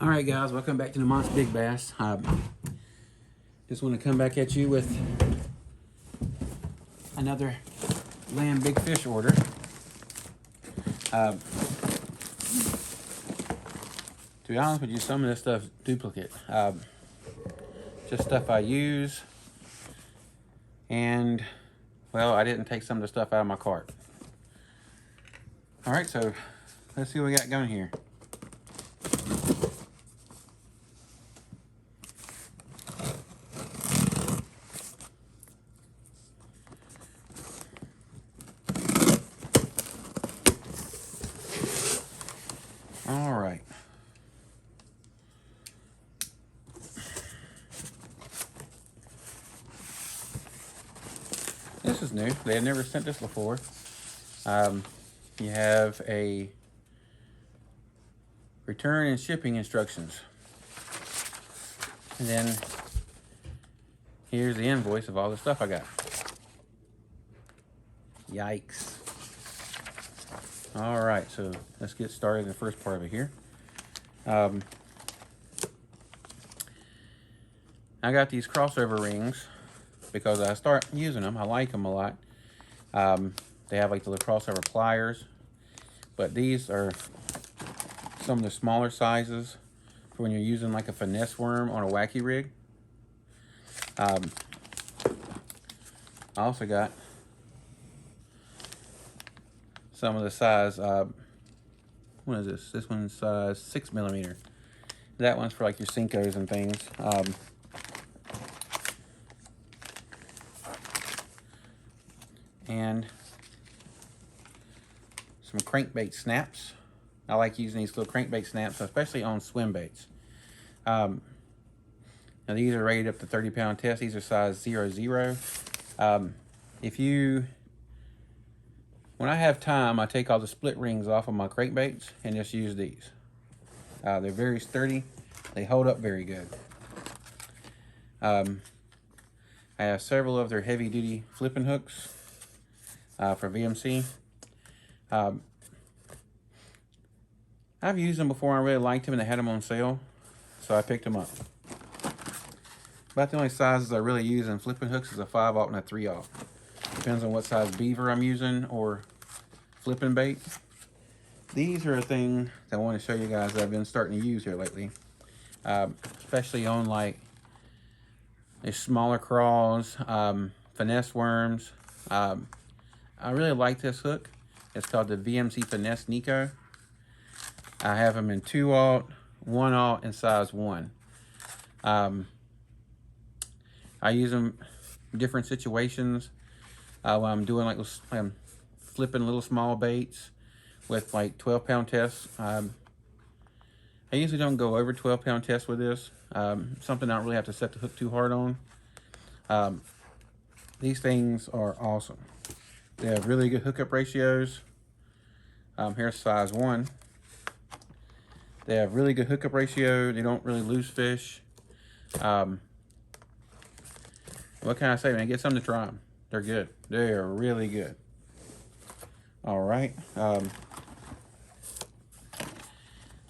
All right, guys, welcome back to the Mont's Big Bass. Just want to come back at you with another land big fish order. To be honest with you, some of this stuff's duplicate. Just stuff I use, and well, I didn't take some of the stuff out of my cart. All right, so let's see what we got going here. All right. This is new. They have never sent this before. You have a return and shipping instructions. And then here's the invoice of all the stuff I got. Yikes. All right, so let's get started in the first part of it here. I got these crossover rings because I start using them. I like them a lot. They have like the little crossover pliers, but these are some of the smaller sizes for when you're using like a finesse worm on a wacky rig. I also got some of the size, what is this? This one's size 6mm. That one's for like your Cincos and things. And some crankbait snaps. I like using these little crankbait snaps, especially on swim baits. Now these are rated up to 30-pound test. These are size 00. When I have time, I take all the split rings off of my crankbaits and just use these. They're very sturdy. They hold up very good. I have several of their heavy-duty flipping hooks for VMC. I've used them before. I really liked them and they had them on sale, so I picked them up. About the only sizes I really use in flipping hooks is a 5/0 and a 3/0. Depends on what size beaver I'm using or flipping bait. These are a thing that I want to show you guys that I've been starting to use here lately, especially on like the smaller craws, finesse worms. I really like this hook. It's called the VMC Finesse Nico. I have them in 2/0, 1/0, and size 1. I use them in different situations. When I'm doing like I'm flipping little small baits with like 12-pound tests. I usually don't go over 12-pound tests with this. Something I don't really have to set the hook too hard on. These things are awesome. They have really good hookup ratios. Here's size 1. They have really good hookup ratio. They don't really lose fish. What can I say, man? Get something to try them. They're good. They are really good. All right.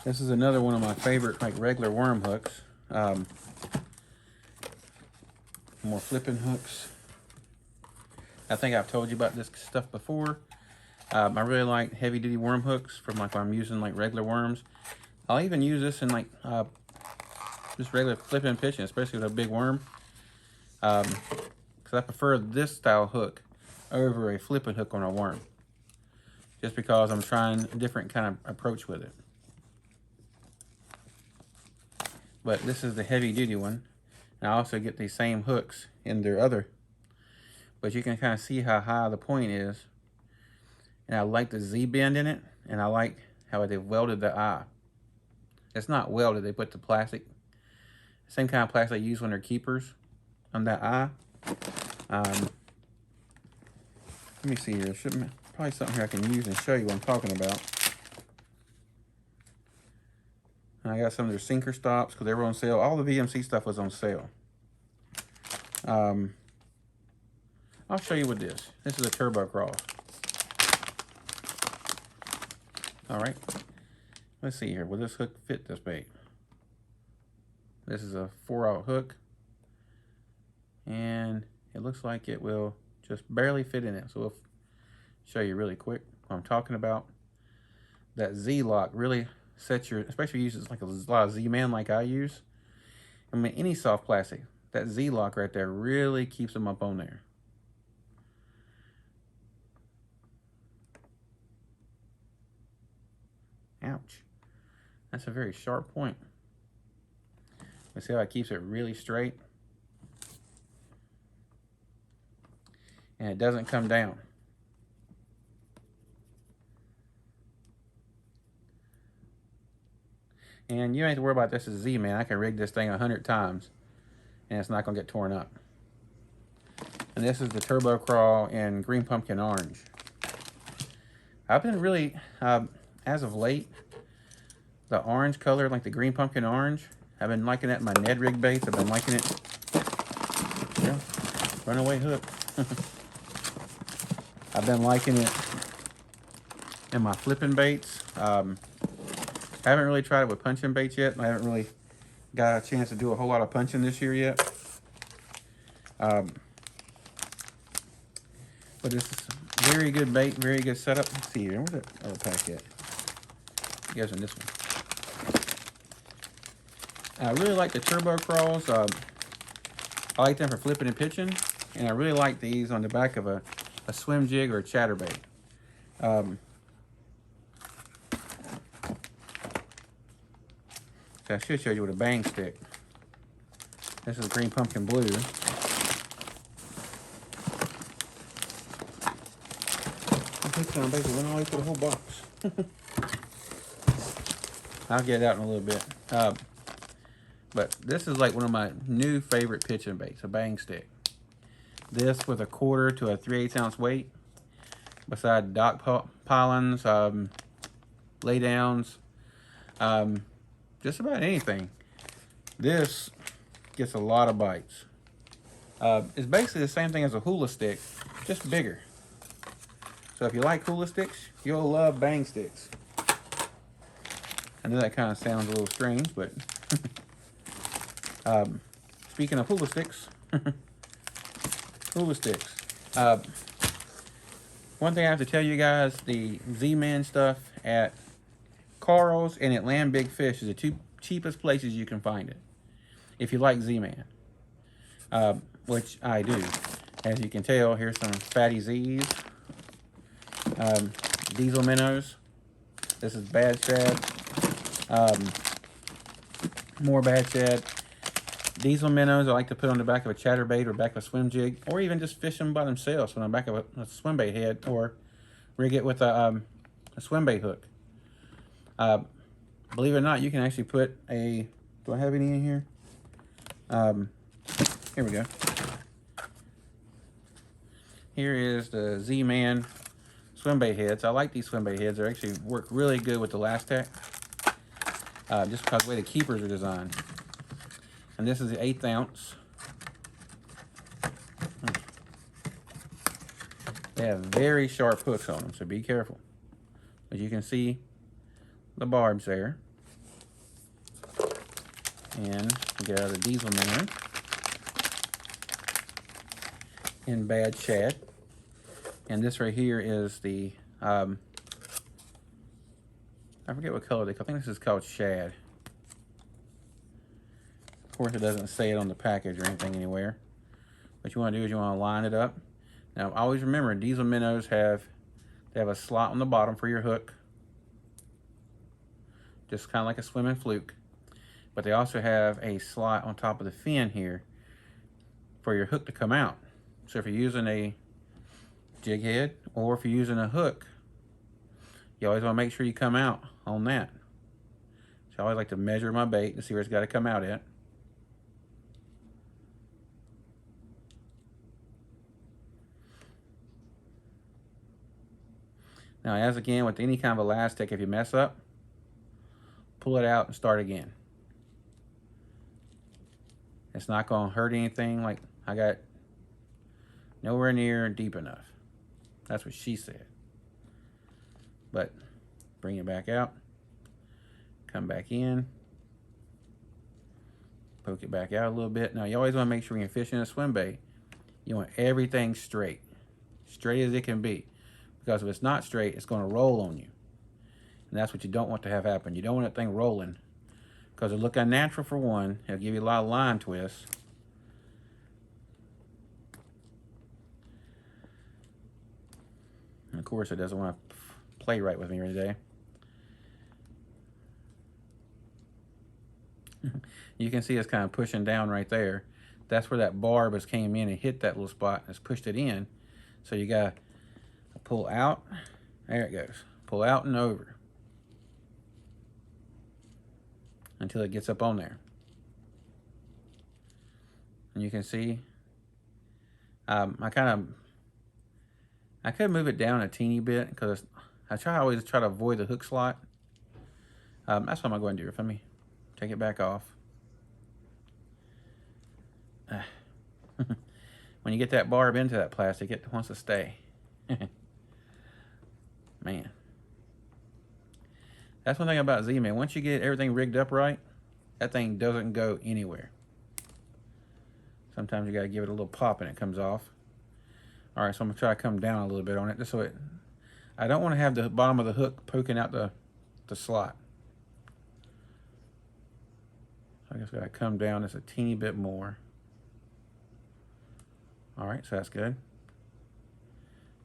This is another one of my favorite, like regular worm hooks. More flipping hooks. I think I've told you about this stuff before. I really like heavy duty worm hooks from like when I'm using like regular worms. I'll even use this in like just regular flipping and pitching, especially with a big worm. Because I prefer this style hook over a flipping hook on a worm. Just because I'm trying a different kind of approach with it. But this is the heavy duty one. And I also get these same hooks in their other. But you can kind of see how high the point is. And I like the Z-bend in it. And I like how they've welded the eye. It's not welded, they put the plastic, same kind of plastic they use when they're keepers on that eye. Let me see here. Probably something here I can use and show you what I'm talking about. I got some of their sinker stops because they were on sale. All the VMC stuff was on sale. I'll show you with this. This is a turbo cross. All right. Let's see here. Will this hook fit this bait? This is a 4/0 hook, and it looks like it will just barely fit in it. So we'll show you really quick what I'm talking about. That Z-lock really sets your, especially uses like a lot of Z-Man like I use. I mean, any soft plastic, that Z-lock right there really keeps them up on there. Ouch. That's a very sharp point. Let's see how it keeps it really straight. And it doesn't come down. And you don't have to worry about this as Z-Man. I can rig this thing 100 times and it's not gonna get torn up. And this is the Turbo Crawl in green pumpkin orange. I've been really, as of late, the orange color, like the green pumpkin orange, I've been liking that in my Ned Rig baits. I've been liking it. Yeah, runaway hook. I've been liking it in my flipping baits. I haven't really tried it with punching baits yet. I haven't really got a chance to do a whole lot of punching this year yet. But this is a very good bait, very good setup. Let's see here. Where's that other pack at? You guys in this one. I really like the Turbo Crawls. I like them for flipping and pitching. And I really like these on the back of a swim jig or a chatterbait. So I should show you with a bang stick. This is green pumpkin blue. I think I'm basically went all the way through the whole box. I'll get it out in a little bit. But this is like one of my new favorite pitching baits, a bang stick. This with a 1/4 to a 3/8 ounce weight. Beside dock pilings, lay downs, just about anything. This gets a lot of bites. It's basically the same thing as a hula stick, just bigger. So if you like hula sticks, you'll love bang sticks. I know that kind of sounds a little strange, but speaking of hula sticks, hula sticks. One thing I have to tell you guys, the Z-Man stuff at Carl's and at Land Big Fish is the two cheapest places you can find it. If you like Z-Man, which I do. As you can tell, here's some Fatty Z's. Diesel minnows. This is bad shad. More bad shad. Diesel minnows I like to put on the back of a chatterbait or back of a swim jig, or even just fish them by themselves on the back of a swim bait head, or rig it with a swim bait hook. Believe it or not, you can actually put a, do I have any in here? Here we go. Here is the Z-Man swim bait heads. I like these swim bait heads. They actually work really good with the Last Tack, just because of the way the keepers are designed. And this is the 1/8 ounce. They have very sharp hooks on them, so be careful. As you can see, the barbs there. And we get out the Diesel Man in bad shad. And this right here is the, I forget what color they call it. I think this is called shad. Of course, it doesn't say it on the package or anything anywhere. What you want to do is you want to line it up. Now, always remember, Diesel minnows have a slot on the bottom for your hook, just kind of like a swimming fluke. But they also have a slot on top of the fin here for your hook to come out. So if you're using a jig head or if you're using a hook, you always want to make sure you come out on that. So I always like to measure my bait to see where it's got to come out at. Now, as again, with any kind of elastic, if you mess up, pull it out and start again. It's not going to hurt anything. Like, I got nowhere near deep enough. That's what she said. But bring it back out. Come back in. Poke it back out a little bit. Now, you always want to make sure when you're fishing a swim bait, you want everything straight. Straight as it can be. Because if it's not straight, it's going to roll on you. And that's what you don't want to have happen. You don't want that thing rolling. Because it'll look unnatural for one. It'll give you a lot of line twists. And of course, it doesn't want to play right with me today. You can see it's kind of pushing down right there. That's where that barb has came in and hit that little spot and has pushed it in. So you got to pull out. There it goes. Pull out and over until it gets up on there. And you can see I could move it down a teeny bit because I always try to avoid the hook slot. That's what I'm going to do. Let me take it back off. When you get that barb into that plastic, it wants to stay. Man. That's one thing about Z-Man. Once you get everything rigged up right, that thing doesn't go anywhere. Sometimes you got to give it a little pop and it comes off. All right, so I'm going to try to come down a little bit on it just so I don't want to have the bottom of the hook poking out the slot. So I just got to come down just a teeny bit more. All right, so that's good.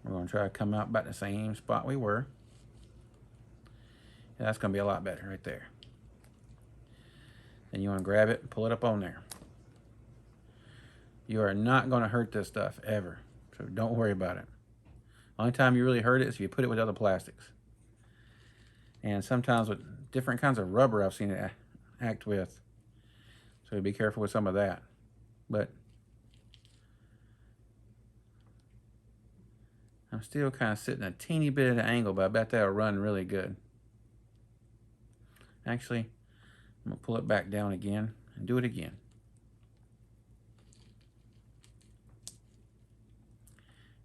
We're going to try to come out about the same spot we were. Yeah, that's going to be a lot better right there. Then you want to grab it and pull it up on there. You are not going to hurt this stuff ever, so don't worry about it. Only time you really hurt it is if you put it with other plastics. And sometimes with different kinds of rubber I've seen it act with. So be careful with some of that. But I'm still kind of sitting a teeny bit at an angle, but I bet that'll run really good. Actually, I'm going to pull it back down again and do it again.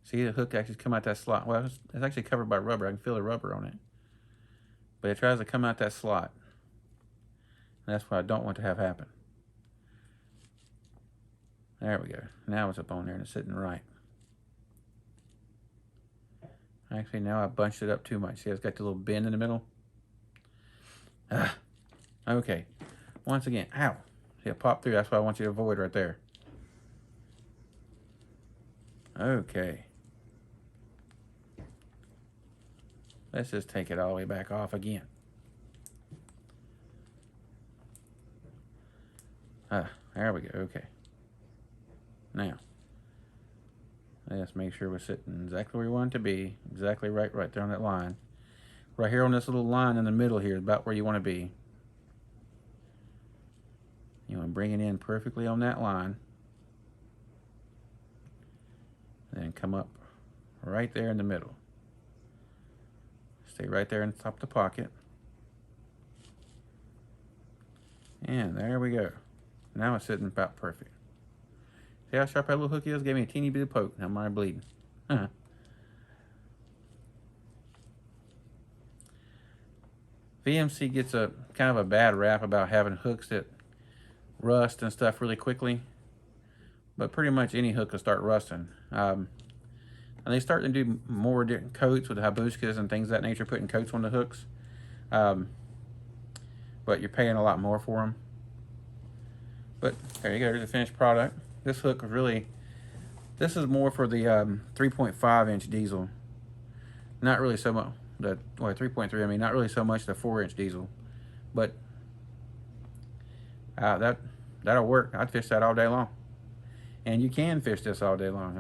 See, the hook actually come out that slot. Well, it's actually covered by rubber. I can feel the rubber on it. But it tries to come out that slot. And that's what I don't want to have happen. There we go. Now it's up on there and it's sitting right. Actually, now I bunched it up too much. See, it's got the little bend in the middle. Okay. Once again, ow. See, it popped through. That's what I want you to avoid right there. Okay. Let's just take it all the way back off again. There we go. Okay. Now, let's make sure we're sitting exactly where we want it to be. Exactly right there on that line. Right here on this little line in the middle here is about where you want to be. You want to bring it in perfectly on that line. Then come up right there in the middle. Stay right there in the top of the pocket. And there we go. Now it's sitting about perfect. See how sharp that little hook is? Gave me a teeny bit of poke. Now I'm already bleeding. VMC gets a kind of a bad rap about having hooks that rust and stuff really quickly. But pretty much any hook will start rusting. And they start to do more different coats with the hibiscus and things of that nature, putting coats on the hooks. But you're paying a lot more for them. But there you go, here's the finished product. This hook really, this is more for the 3.5 inch diesel. Not really so much, the 3.3, I mean, not really so much the 4-inch diesel. But that'll work. I'd fish that all day long. And you can fish this all day long.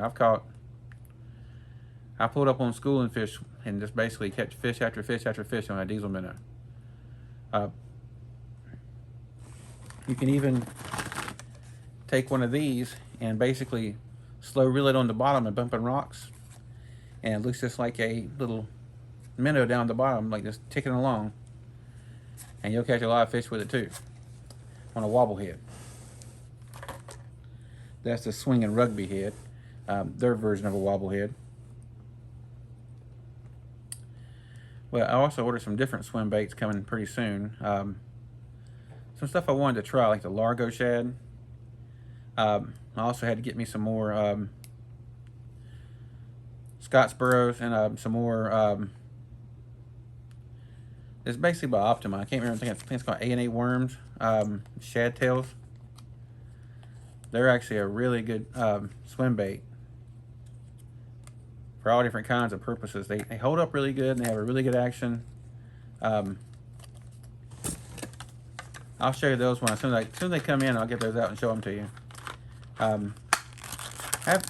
I pulled up on school and fish and just basically catch fish after fish after fish on a diesel minnow. You can even take one of these and basically slow reel it on the bottom and bumping rocks, and it looks just like a little minnow down the bottom, like just ticking along, and you'll catch a lot of fish with it too on a wobble head. That's the swinging rugby head, their version of a wobble head. Well, I also ordered some different swim baits coming pretty soon. some stuff I wanted to try, like the Largo shad. I also had to get me some more Scottsboroughs and some more. It's basically by Optima. I can't remember. I think it's called A&A worms, shad tails. They're actually a really good swim bait for all different kinds of purposes. They hold up really good and they have a really good action. I'll show you those ones. As soon as they come in, I'll get those out and show them to you. Haven't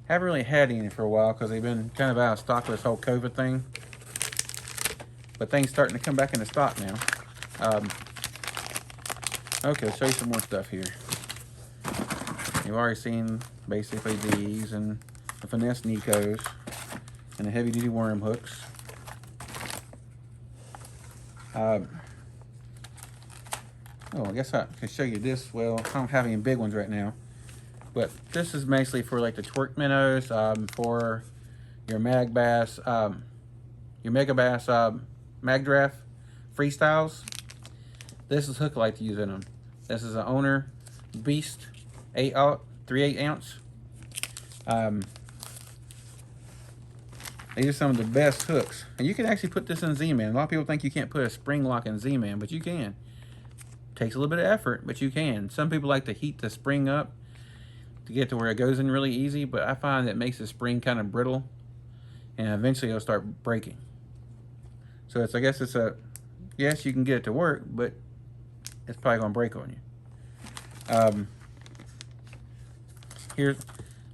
really had any for a while because they've been kind of out of stock with this whole COVID thing. But things starting to come back into stock now. Okay, I'll show you some more stuff here. You've already seen basically these and the finesse Nikos and the heavy duty worm hooks. Oh, I guess I can show you this. Well, I don't have any big ones right now. But this is basically for like the twerk minnows, for your mag bass, your mega bass mag draft freestyles. This is hook I like to use in them. This is an Owner Beast 3/8 ounce. These are some of the best hooks. And you can actually put this in Z-Man. A lot of people think you can't put a spring lock in Z-Man, but you can. Takes a little bit of effort, but you can. Some people like to heat the spring up to get to where it goes in really easy, but I find that it makes the spring kind of brittle and eventually it'll start breaking. So I guess it's a, yes, you can get it to work, but it's probably gonna break on you. Here's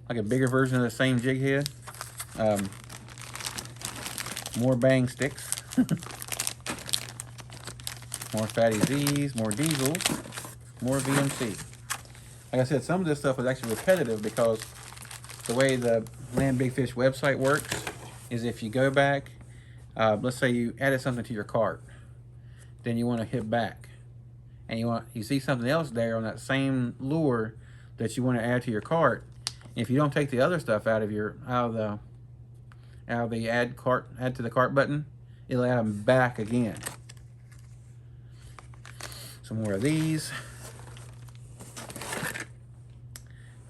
like a bigger version of the same jig head. More bang sticks. More Fatty Z's, more diesels, more VMC. Like I said, some of this stuff is actually repetitive because the way the Land Big Fish website works is if you go back, let's say you added something to your cart, then you want to hit back, and you see something else there on that same lure that you want to add to your cart. If you don't take the other stuff out of the add to the cart button, it'll add them back again. Some more of these.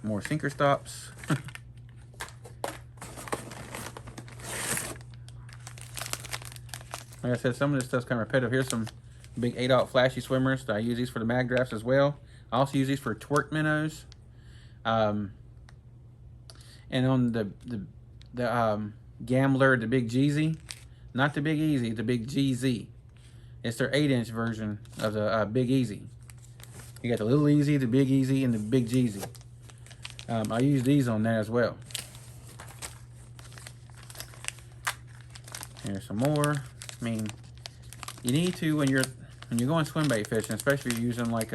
More sinker stops. Like I said, some of this stuff's kind of repetitive. Here's some big 8/0 flashy swimmers. I use these for the mag drafts as well. I also use these for twerk minnows. And on the Gambler, the Big GZ, not the Big Easy, the Big GZ. It's their 8-inch version of the Big Easy. You got the Little Easy, the Big Easy, and the Big GZ. I use these on there as well. Here's some more. I mean, you need to when you're going swim bait fishing, especially if you're using like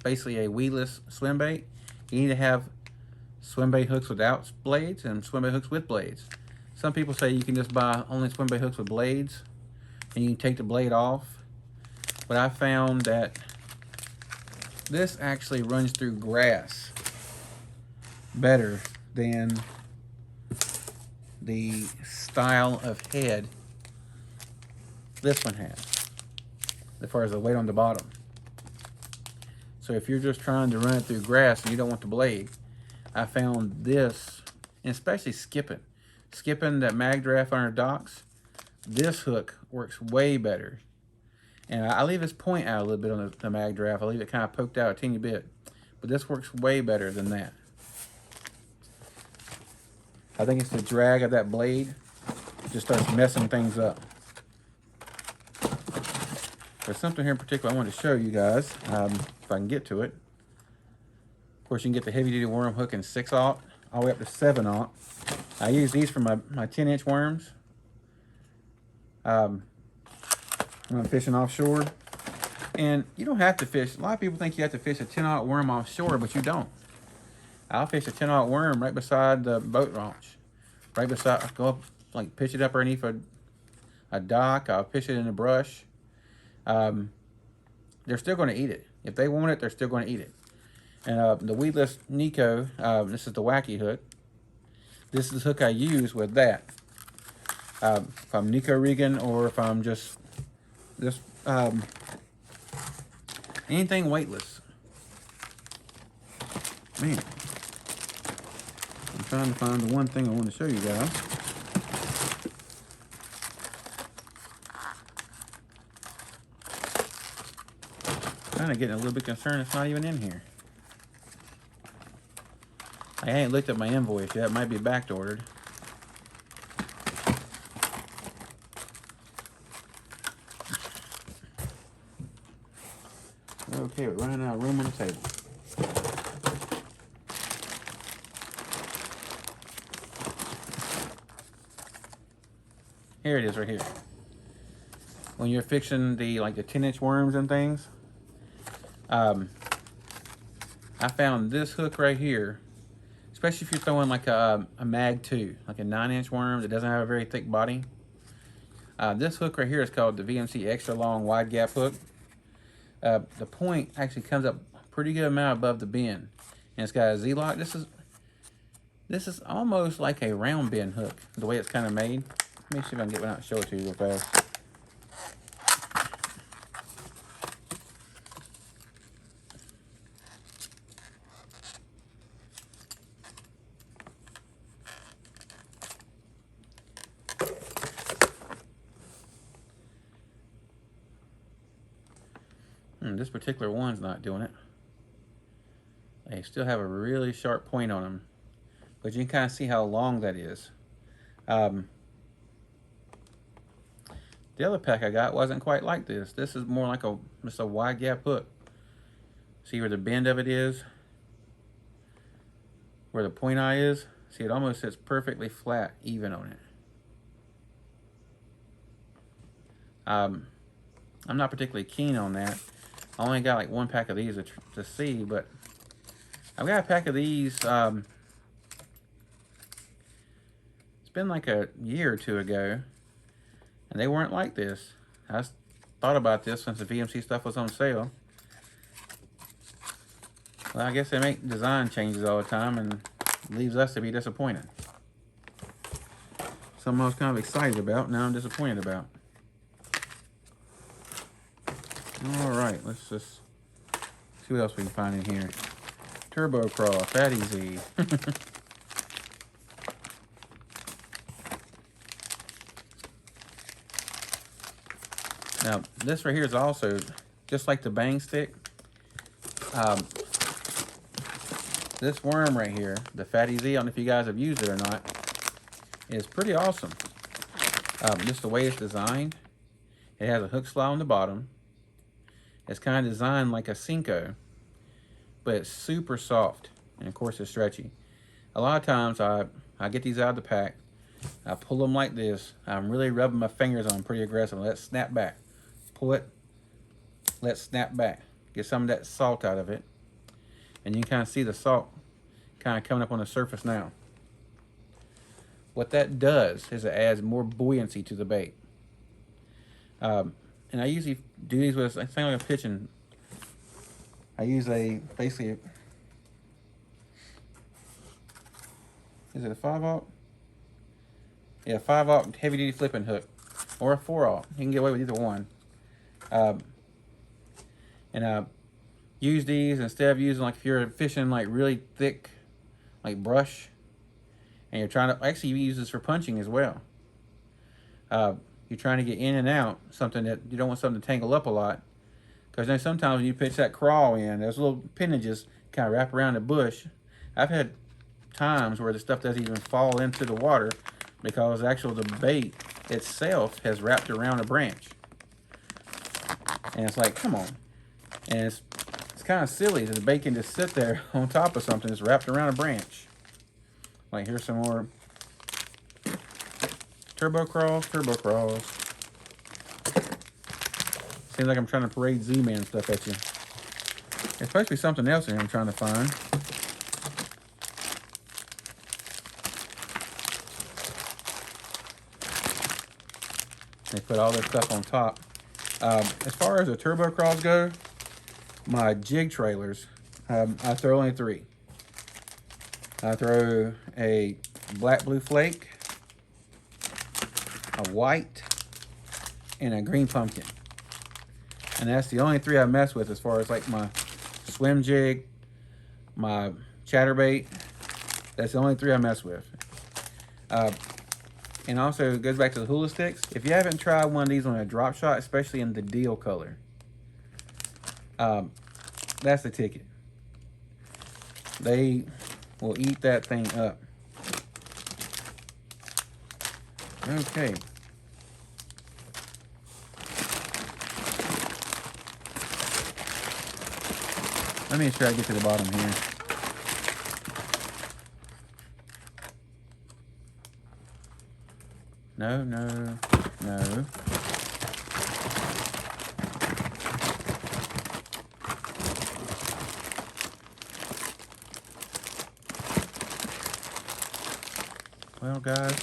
basically a weedless swim bait. You need to have swim bait hooks without blades and swim bait hooks with blades. Some people say you can just buy only swim bait hooks with blades and you can take the blade off. But I found that this actually runs through grass better than the style of head this one has, as far as the weight on the bottom. So if you're just trying to run it through grass and you don't want the blade, I found this, and especially skipping that mag draft on our docks, this hook works way better. And I leave this point out a little bit on the mag draft. I leave it kind of poked out a teeny bit, but this works way better than that. I think it's the drag of that blade just starts messing things up. There's something here in particular I wanted to show you guys, if I can get to it. Of course, you can get the heavy-duty worm hook in 6/0 all the way up to 7/0. I use these for my 10-inch worms. When I'm fishing offshore. And you don't have to fish. A lot of people think you have to fish a 10/0 worm offshore, but you don't. I'll fish a 10/0 worm right beside the boat launch. Right beside, I'll go up, like pitch it up underneath a dock. I'll fish it in the brush. They're still going to eat it. If they want it, they're still going to eat it. And the weedless Nico, this is the wacky hook. This is the hook I use with that. If I'm Nico rigging or if I'm just Anything weightless. Man. I'm trying to find the one thing I want to show you guys. Kind of getting a little bit concerned it's not even in here. I ain't looked at my invoice yet. It might be back ordered. Okay, we're running out of room on the table. Here it is right here. When you're fixing the like the 10-inch worms and things, I found this hook right here, especially if you're throwing like a mag 2, like a 9-inch worm that doesn't have a very thick body. This hook right here is called the VMC extra long wide gap hook. The point actually comes up a pretty good amount above the bend, and it's got a Z-lock. This is almost like a round bend hook, the way it's kind of made. Let me see if I can get one out and show it to you real fast. This particular one's not doing it. They still have a really sharp point on them, but you can kind of see how long that is. The other pack I got wasn't quite like this. This is more like just a wide gap hook. See where the bend of it is? Where the point eye is? See, it almost sits perfectly flat, even on it. I'm not particularly keen on that. I only got like one pack of these to see, but I've got a pack of these. It's been like a year or two ago, and they weren't like this. I thought about this since the VMC stuff was on sale. Well, I guess they make design changes all the time, and leaves us to be disappointed. Something I was kind of excited about, now I'm disappointed about. All right, let's just see what else we can find in here. Turbo Cross, that easy. Now, this right here is also, just like the bang stick, this worm right here, the Fatty Z, I don't know if you guys have used it or not, is pretty awesome. Just the way it's designed. It has a hook slot on the bottom. It's kind of designed like a Cinco, but it's super soft, and of course it's stretchy. A lot of times I get these out of the pack, I pull them like this, I'm really rubbing my fingers on them pretty aggressive, let it snap back. Pull it, let it snap back. Get some of that salt out of it, and you can kind of see the salt kind of coming up on the surface now. What that does is it adds more buoyancy to the bait. And I usually do these with something like a pitching. I use basically, is it a 5/0? Yeah, 5/0 heavy duty flipping hook, or a 4/0. You can get away with either one. And use these instead of using, like if you're fishing like really thick, like brush, and you're trying to, actually you use this for punching as well. You're trying to get in and out, something that you don't want something to tangle up a lot, because then sometimes when you pitch that crawl in, those little appendages kind of wrap around the bush. I've had times where the stuff doesn't even fall into the water because the bait itself has wrapped around a branch, and it's like, come on. And it's kind of silly that the bait can just sit there on top of something that's wrapped around a branch. Like, here's some more Turbo Cross. Seems like I'm trying to parade Z-Man stuff at you. There's supposed to be something else in here I'm trying to find. They put all their stuff on top. As far as the Turbo Cross go, my jig trailers, I throw only 3. I throw a black blue flake, a white, and a green pumpkin. And that's the only 3 I mess with as far as like my swim jig, my chatterbait. That's the only 3 I mess with. And also, it goes back to the hula sticks. If you haven't tried one of these on a drop shot, especially in the deal color, that's the ticket. They will eat that thing up. Okay. Let me try to get to the bottom here. No, no, no. Well, guys,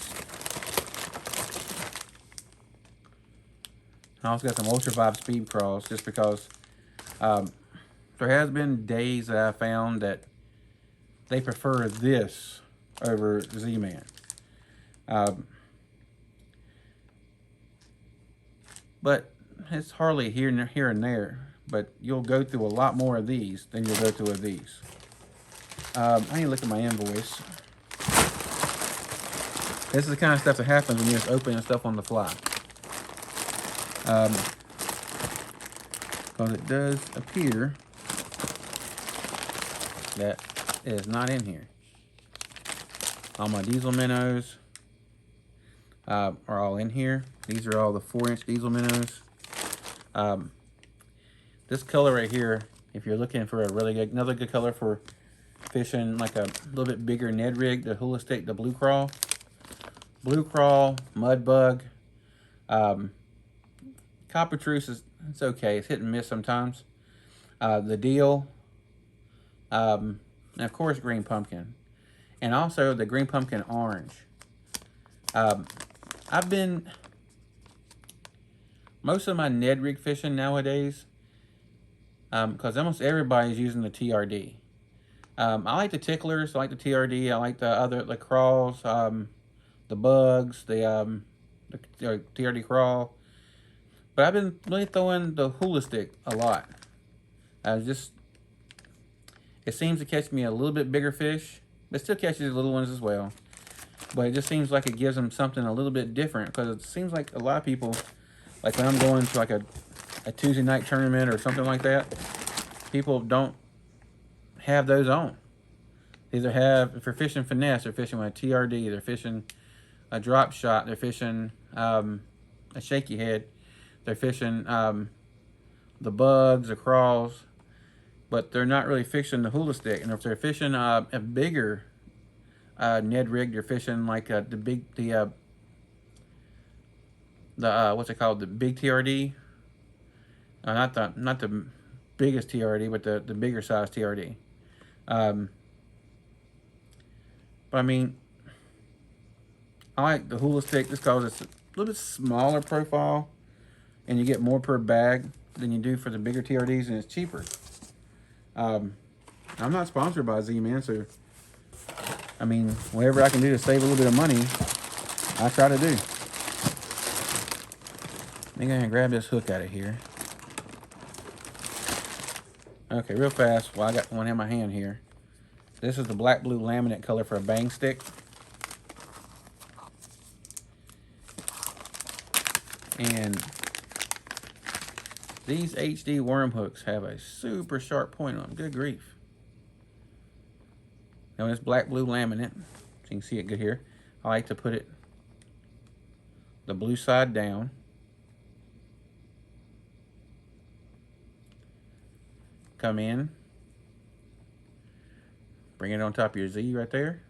I also got some Ultra Vibe Speed Crawls just because there has been days that I found that they prefer this over Z-Man. But it's hardly here and there. But you'll go through a lot more of these than you'll go through of these. I need to look at my invoice. This is the kind of stuff that happens when you're just opening stuff on the fly. Because it does appear that it is not in here. All my diesel minnows are all in here. These are all the 4-inch diesel minnows. This color right here, if you're looking for a really good, another good color for fishing like a little bit bigger Ned Rig, the hula stick, the blue crawl, mud bug, coppertreuse is, it's okay. It's hit and miss sometimes. The deal, and of course green pumpkin, and also the green pumpkin orange. I've been, most of my Ned Rig fishing nowadays, because almost everybody's using the TRD. I like the ticklers, I like the TRD, I like the crawls, the bugs, the TRD crawl. But I've been really throwing the hula stick a lot. It seems to catch me a little bit bigger fish, but still catches the little ones as well. But it just seems like it gives them something a little bit different, because it seems like a lot of people, like when I'm going to like a Tuesday night tournament or something like that, people don't have those on. Either have, if they're fishing finesse, they're fishing with a TRD, they're fishing a drop shot, they're fishing a shaky head, they're fishing the bugs, the crawls, but they're not really fishing the hula stick. And if they're fishing a bigger Ned Rig, they're fishing like what's it called, the big TRD, not the biggest TRD, but the bigger size TRD. But I mean, I like the hula stick just because it's a little bit smaller profile, and you get more per bag than you do for the bigger TRDs, and it's cheaper. I'm not sponsored by Z-Man, so I mean, whatever I can do to save a little bit of money, I try to do. I'm gonna grab this hook out of here. Okay, real fast. Well, I got one in my hand here. This is the black blue laminate color for a bang stick. And these HD worm hooks have a super sharp point on them. Good grief. Now this black blue laminate, so you can see it good here. I like to put it the blue side down. Come in. Bring it on top of your Z right there.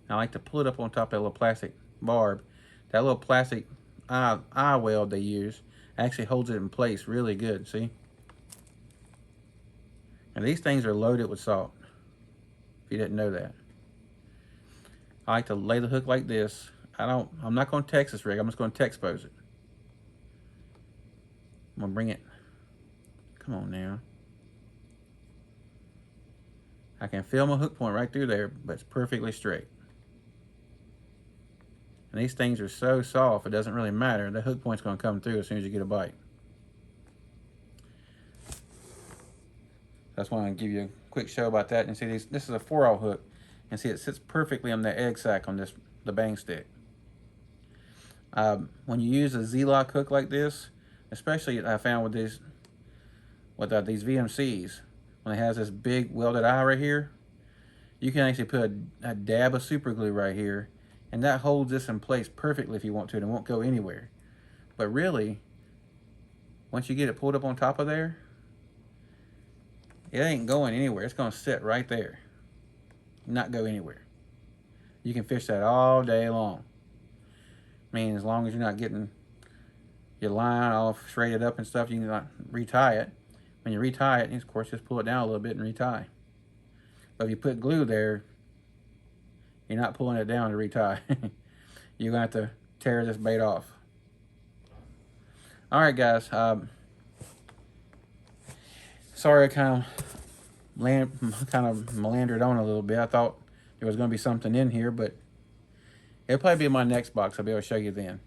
I like to pull it up on top of that little plastic barb. That little plastic eye weld they use actually holds it in place really good, see? And these things are loaded with salt, if you didn't know that. I like to lay the hook like this. I'm not going to Texas rig, I'm just going to Texpose it. I'm going to bring it, come on now. I can feel my hook point right through there, but it's perfectly straight. And these things are so soft, it doesn't really matter. The hook point's going to come through as soon as you get a bite. That's why I want to give you a quick show about that. And see, this is a 4/0 hook. And see, it sits perfectly on the egg sac on the bang stick. When you use a Z-lock hook like this, especially I found with these VMCs, when it has this big welded eye right here, you can actually put a dab of super glue right here, and that holds this in place perfectly if you want to, and it won't go anywhere. But really, once you get it pulled up on top of there, it ain't going anywhere. It's going to sit right there, not go anywhere. You can fish that all day long. I mean, as long as you're not getting your line all shredded up and stuff, you can not retie it. When you retie it, of course, just pull it down a little bit and retie. But if you put glue there, you're not pulling it down to retie. You're going to have to tear this bait off. All right, guys. Sorry I kind of meandered on a little bit. I thought there was going to be something in here, but it'll probably be in my next box. I'll be able to show you then.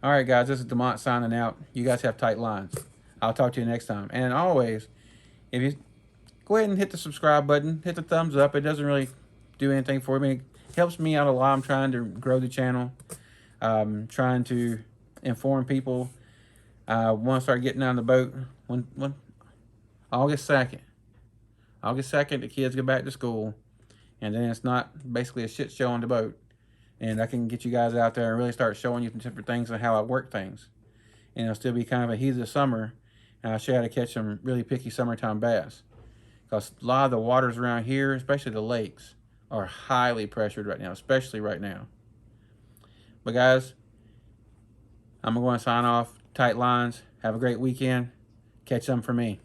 All right, guys. This is Demont signing out. You guys have tight lines. I'll talk to you next time. And always, if you go ahead and hit the subscribe button, hit the thumbs up. It doesn't really do anything for me. It helps me out a lot. I'm trying to grow the channel. Trying to inform people. Want to start getting on the boat when August 2nd. August 2nd, the kids go back to school, and then it's not basically a shit show on the boat. And I can get you guys out there and really start showing you different things and how I work things. And it'll still be kind of a heat of the summer, and I'll show you how to catch some really picky summertime bass. Because a lot of the waters around here, especially the lakes, are highly pressured right now, especially right now. But guys, I'm going to sign off. Tight lines. Have a great weekend. Catch some for me.